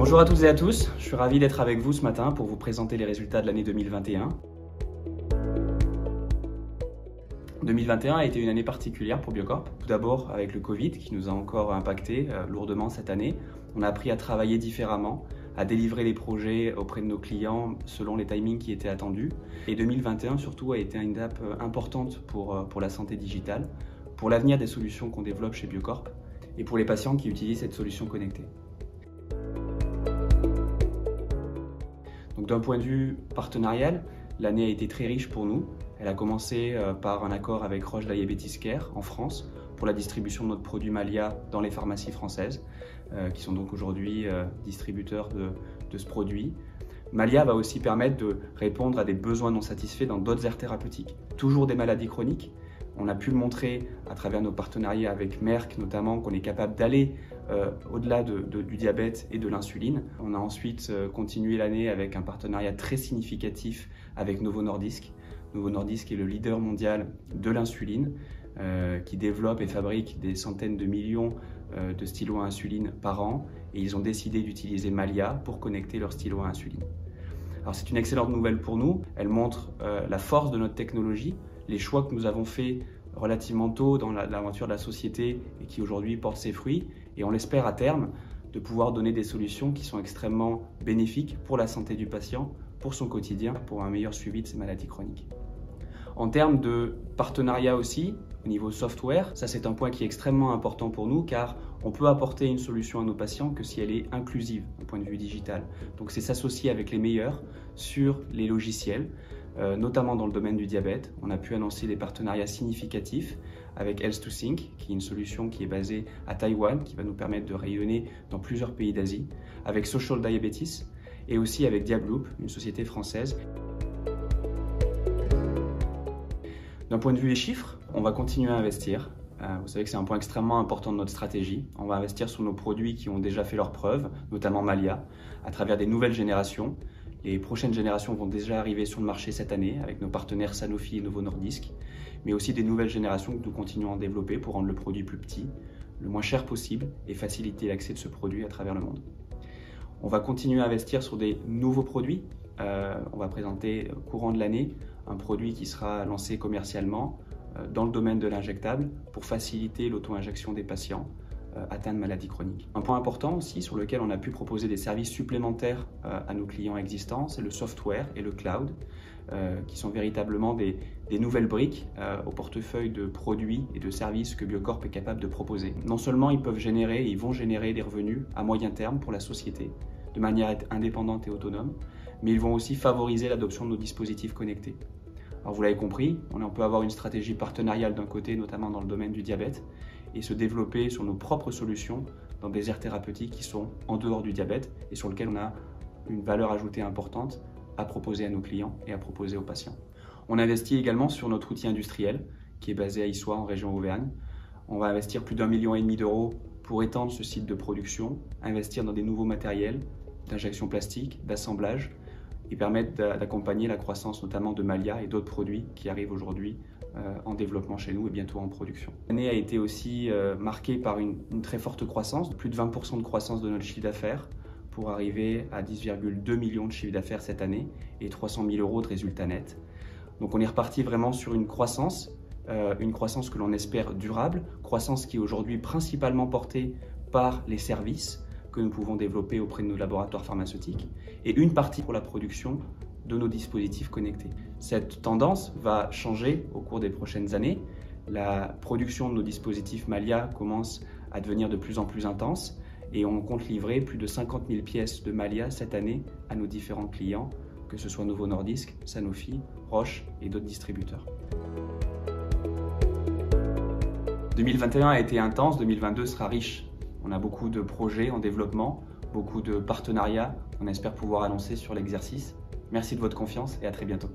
Bonjour à toutes et à tous, je suis ravi d'être avec vous ce matin pour vous présenter les résultats de l'année 2021. 2021 a été une année particulière pour Biocorp. Tout d'abord avec le Covid qui nous a encore impacté lourdement cette année. On a appris à travailler différemment, à délivrer les projets auprès de nos clients selon les timings qui étaient attendus. Et 2021 surtout a été une étape importante pour la santé digitale, pour l'avenir des solutions qu'on développe chez Biocorp et pour les patients qui utilisent cette solution connectée. Donc d'un point de vue partenarial, l'année a été très riche pour nous. Elle a commencé par un accord avec Roche Diabetes Care en France pour la distribution de notre produit Malia dans les pharmacies françaises, qui sont donc aujourd'hui distributeurs de ce produit. Malia va aussi permettre de répondre à des besoins non satisfaits dans d'autres aires thérapeutiques. Toujours des maladies chroniques. On a pu le montrer à travers nos partenariats avec Merck notamment qu'on est capable d'aller au-delà du diabète et de l'insuline. On a ensuite continué l'année avec un partenariat très significatif avec Novo Nordisk. Novo Nordisk est le leader mondial de l'insuline qui développe et fabrique des centaines de millions de stylos à insuline par an et ils ont décidé d'utiliser Malia pour connecter leurs stylos à insuline. Alors c'est une excellente nouvelle pour nous, elle montre la force de notre technologie, les choix que nous avons faits relativement tôt dans l'aventure de la société et qui aujourd'hui portent ses fruits et on l'espère à terme de pouvoir donner des solutions qui sont extrêmement bénéfiques pour la santé du patient, pour son quotidien, pour un meilleur suivi de ses maladies chroniques. En termes de partenariat aussi, au niveau software, ça c'est un point qui est extrêmement important pour nous car on peut apporter une solution à nos patients que si elle est inclusive d'un point de vue digital. Donc c'est s'associer avec les meilleurs sur les logiciels, notamment dans le domaine du diabète. On a pu annoncer des partenariats significatifs avec Health2Sync, qui est une solution qui est basée à Taïwan, qui va nous permettre de rayonner dans plusieurs pays d'Asie, avec Social Diabetes et aussi avec Diabloop, une société française. D'un point de vue des chiffres, on va continuer à investir. Vous savez que c'est un point extrêmement important de notre stratégie. On va investir sur nos produits qui ont déjà fait leurs preuves, notamment Malia, à travers des nouvelles générations. Les prochaines générations vont déjà arriver sur le marché cette année avec nos partenaires Sanofi et Novo Nordisk, mais aussi des nouvelles générations que nous continuons à développer pour rendre le produit plus petit, le moins cher possible et faciliter l'accès de ce produit à travers le monde. On va continuer à investir sur des nouveaux produits. On va présenter au courant de l'année un produit qui sera lancé commercialement dans le domaine de l'injectable pour faciliter l'auto-injection des patients atteints de maladies chroniques. Un point important aussi sur lequel on a pu proposer des services supplémentaires à nos clients existants, c'est le software et le cloud, qui sont véritablement des nouvelles briques au portefeuille de produits et de services que Biocorp est capable de proposer. Non seulement ils peuvent générer et ils vont générer des revenus à moyen terme pour la société, de manière indépendante et autonome, mais ils vont aussi favoriser l'adoption de nos dispositifs connectés. Alors vous l'avez compris, on peut avoir une stratégie partenariale d'un côté, notamment dans le domaine du diabète, et se développer sur nos propres solutions dans des aires thérapeutiques qui sont en dehors du diabète et sur lesquelles on a une valeur ajoutée importante à proposer à nos clients et à proposer aux patients. On investit également sur notre outil industriel qui est basé à Issoire en région Auvergne. On va investir plus d'1,5 million d'euros pour étendre ce site de production, investir dans des nouveaux matériels d'injection plastique, d'assemblage et permettre d'accompagner la croissance notamment de Malia et d'autres produits qui arrivent aujourd'hui en développement chez nous et bientôt en production. L'année a été aussi marquée par une très forte croissance, plus de 20% de croissance de notre chiffre d'affaires pour arriver à 10,2 millions de chiffre d'affaires cette année et 300 000 euros de résultats nets. Donc on est reparti vraiment sur une croissance que l'on espère durable, croissance qui est aujourd'hui principalement portée par les services que nous pouvons développer auprès de nos laboratoires pharmaceutiques et une partie pour la production de nos dispositifs connectés. Cette tendance va changer au cours des prochaines années. La production de nos dispositifs Malia commence à devenir de plus en plus intense et on compte livrer plus de 50 000 pièces de Malia cette année à nos différents clients, que ce soit Novo Nordisk, Sanofi, Roche et d'autres distributeurs. 2021 a été intense, 2022 sera riche. On a beaucoup de projets en développement, beaucoup de partenariats. On espère pouvoir annoncer sur l'exercice. Merci de votre confiance et à très bientôt.